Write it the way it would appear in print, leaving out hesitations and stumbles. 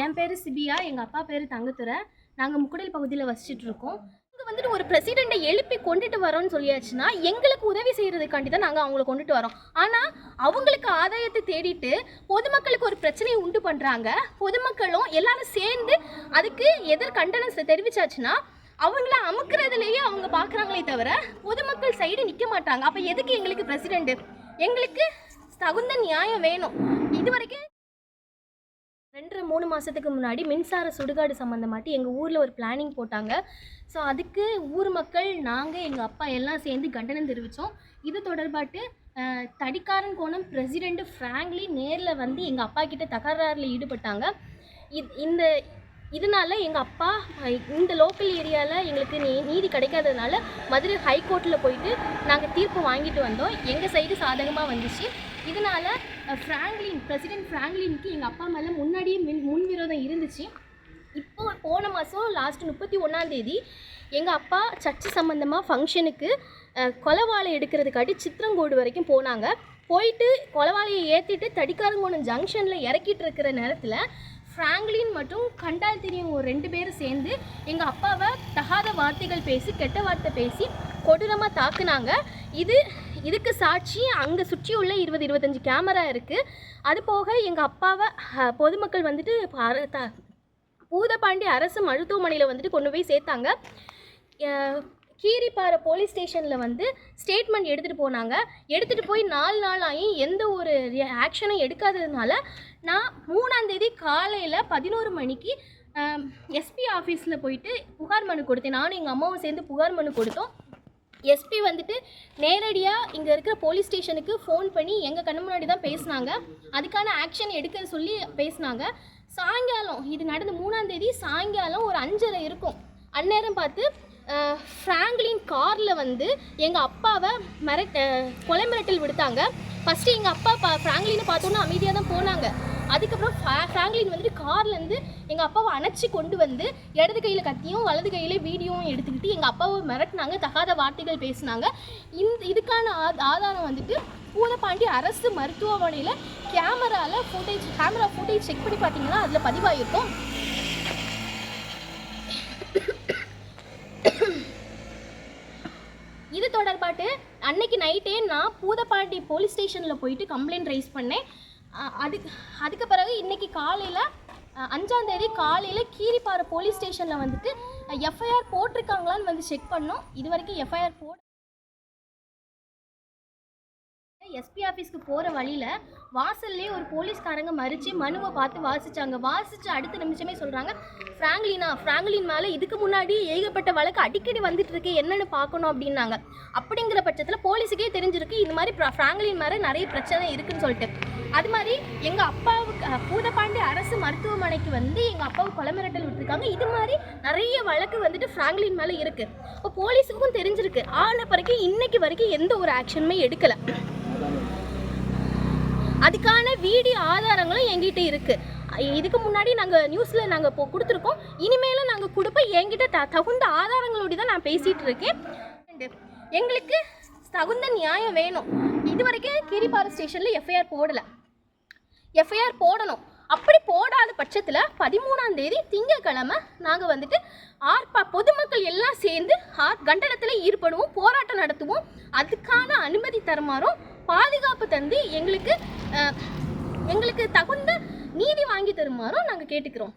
என் பேர் சிபியா, எங்கள் அப்பா பேர் தங்கத்துரை. நாங்கள் முக்குடல் பகுதியில் வசிச்சுட்டு இருக்கோம். இங்கே வந்துட்டு ஒரு பிரசிடெண்ட்டை எழுப்பி கொண்டுட்டு வரோன்னு சொல்லியாச்சுன்னா எங்களுக்கு உதவி செய்கிறதுக்காண்டி தான் நாங்கள் அவங்கள கொண்டுட்டு வரோம். ஆனால் அவங்களுக்கு ஆதாயத்தை தேடிட்டு பொதுமக்களுக்கு ஒரு பிரச்சனையை உண்டு பண்ணுறாங்க. பொதுமக்களும் எல்லாரும் சேர்ந்து அதுக்கு எதிர் கண்டனம் தெரிவிச்சாச்சுன்னா அவங்கள அமுக்கிறதுலேயே அவங்க பார்க்குறாங்களே தவிர பொதுமக்கள் சைடு நிற்க மாட்டாங்க. அப்போ எதுக்கு எங்களுக்கு பிரசிடெண்ட்டு? எங்களுக்கு தகுந்த நியாயம் வேணும். இது வரைக்கும் 2-3 மாதத்துக்கு முன்னாடி மின்சார சுடுகாடு சம்மந்தமாட்டி எங்கள் ஊரில் ஒரு பிளானிங் போட்டாங்க. ஸோ அதுக்கு ஊர் மக்கள், நாங்கள், எங்கள் அப்பா எல்லாம் சேர்ந்து கண்டனம் தெரிவித்தோம். இது தொடர்பாட்டு தடிக்காரன் கோணம் பிரசிடெண்ட்டு ஃப்ராங்க்லின் நேரில் வந்து எங்கள் அப்பா கிட்ட தகராறில் ஈடுபட்டாங்க. இதனால் எங்கள் அப்பா இந்த லோக்கல் ஏரியாவில் எங்களுக்கு நீதி கிடைக்காததுனால மதுரை ஹைகோர்ட்டில் போயிட்டு நாங்கள் தீர்ப்பு வாங்கிட்டு வந்தோம். எங்கள் சைடு சாதகமாக வந்துச்சு. இதனால் பிரசிடெண்ட் ஃப்ராங்க்லினுக்கு எங்கள் அப்பா மேலே முன்னாடியே முன்விரோதம் இருந்துச்சு. இப்போது போன மாதம் லாஸ்ட்டு 31ஆம் தேதி எங்கள் அப்பா சர்ச்சு சம்மந்தமாக ஃபங்க்ஷனுக்கு கொலவாழை எடுக்கிறதுக்காட்டி சித்திரங்கோடு வரைக்கும் போனாங்க. போயிட்டு கொலவாழையை ஏற்றிட்டு தடிக்காரங்கோணம் ஜங்ஷனில் இறக்கிட்டு இருக்கிற நேரத்தில் ஃப்ராங்க்லின் மற்றும் கண்டால் தெரியும் ஒரு 2 பேரும் சேர்ந்து எங்கள் அப்பாவை தகாத வார்த்தைகள் பேசி, கெட்ட வார்த்தை பேசி கொடூரமாக தாக்குனாங்க. இதுக்கு சாட்சி அங்கே சுற்றி உள்ள 20-25 கேமரா இருக்குது. அது போக எங்கள் அப்பாவை பொதுமக்கள் வந்துட்டு பூதப்பாண்டி அரசு மருத்துவமனையில் வந்துட்டு கொண்டு போய் சேர்த்தாங்க. கீரிப்பாறை போலீஸ் ஸ்டேஷனில் வந்து ஸ்டேட்மெண்ட் எடுத்துகிட்டு போனாங்க. எடுத்துகிட்டு போய் 4 நாள் ஆகி எந்த ஒரு ஆக்ஷனும் எடுக்காததுனால நான் 3ஆம் தேதி காலையில் 11 மணிக்கு எஸ்பி ஆஃபீஸில் போயிட்டு புகார் மனு கொடுத்தேன். நானும் எங்கள் அம்மாவும் சேர்ந்து புகார் மனு கொடுத்தோம். எஸ்பி வந்துட்டு நேரடியாக இங்கே இருக்கிற போலீஸ் ஸ்டேஷனுக்கு ஃபோன் பண்ணி எங்கள் கண்ணு முன்னாடி தான் பேசினாங்க. அதுக்கான ஆக்ஷன் எடுக்க சொல்லி பேசினாங்க. சாயங்காலம், இது நடந்து 3ஆம் தேதி சாயங்காலம் ஒரு 5:30 இருக்கும். அந்நேரம் பார்த்து ஃப்ராங்க்லின் காரில் வந்து எங்கள் அப்பாவை கொலை மிரட்டல் விடுத்தாங்க. ஃபஸ்ட்டு எங்கள் அப்பா ஃப்ராங்க்லினை பார்த்தோன்னா அமைதியாக தான் போனாங்க. அதுக்கப்புறம் ஃப்ராங்க்லின் வந்துட்டு கார்லேருந்து எங்கள் அப்பாவை அணைச்சி கொண்டு வந்து இடது கையில் கத்தியும் வலது கையில் வீடியோவும் எடுத்துக்கிட்டு எங்கள் அப்பாவை மிரட்டினாங்க, தகாத வார்த்தைகள் பேசினாங்க. இதுக்கான ஆதாரம் வந்துட்டு பூதப்பாண்டி அரசு மருத்துவமனையில் கேமரா ஃபுட்டேஜ் செக் பண்ணி பார்த்தீங்கன்னா அதில் பதிவாகிருக்கும். இது தொடர்பாட்டு அன்னைக்கு நைட்டே நான் பூதப்பாண்டி போலீஸ் ஸ்டேஷனில் போயிட்டு கம்ப்ளைண்ட் ரைஸ் பண்ணேன். அதுக்கு பிறகு இன்றைக்கி காலையில் 5ஆம் தேதி காலையில் கீரிப்பாறை போலீஸ் ஸ்டேஷனில் வந்துட்டு எஃப்ஐஆர் போட்டிருக்காங்களான்னு வந்து செக் பண்ணோம். இது வரைக்கும் எஃப்ஐஆர் எஸ்பி ஆஃபீஸ்க்கு போகிற வழியில் வாசல்லே ஒரு போலீஸ்காரங்க மறித்து மனுவை பார்த்து வாசித்து அடுத்த நிமிஷமே சொல்கிறாங்க, ஃப்ராங்க்லின் மேலே இதுக்கு முன்னாடி ஏகப்பட்ட வழக்கு அடிக்கடி வந்துட்டு இருக்கு, என்னென்னு பார்க்கணும் அப்படின்னாங்க. அப்படிங்கிற பட்சத்தில் போலீஸுக்கே தெரிஞ்சிருக்கு இந்த மாதிரி ஃப்ராங்க்லின் மேலே நிறைய பிரச்சனை இருக்குதுன்னு சொல்லிட்டு. அது மாதிரி எங்கள் அப்பாவுக்கு பூதப்பாண்டி அரசு மருத்துவமனைக்கு வந்து எங்கள் அப்பாவுக்கு கொலை மிரட்டல் விட்டுருக்காங்க. இது மாதிரி நிறைய வழக்கு வந்துட்டு ஃப்ராங்க்லின் மேலே இருக்குது. இப்போ போலீஸுக்கும் தெரிஞ்சிருக்கு. ஆன பிறகு இன்னைக்கு வரைக்கும் எந்த ஒரு ஆக்ஷனுமே எடுக்கலை. அதுக்கான வீடியோ ஆதாரங்களும் எங்கிட்ட இருக்குது. இதுக்கு முன்னாடி நாங்கள் நியூஸில் நாங்கள் கொடுத்துருக்கோம். இனிமேலும் நாங்கள் கொடுப்போம். என்கிட்ட தகுந்த ஆதாரங்களோடு தான் நான் பேசிகிட்டு இருக்கேன். எங்களுக்கு தகுந்த நியாயம் வேணும். இது வரைக்கும் கீரிப்பாறை ஸ்டேஷனில் எஃப்ஐஆர் போடலை. எஃப்ஐஆர் போடணும். அப்படி போடாத பட்சத்தில் 13ஆம் தேதி திங்கட்கிழமை நாங்கள் வந்துட்டு பொதுமக்கள் எல்லாம் சேர்ந்து கண்டனத்தில் ஈடுபடுவோம், போராட்டம் நடத்துவோம். அதுக்கான அனுமதி தருமாறும் பாதுகாப்பு தந்து எங்களுக்கு தகுந்த நீதி வாங்கி தருமாறும் நாங்கள் கேட்டுக்கிறோம்.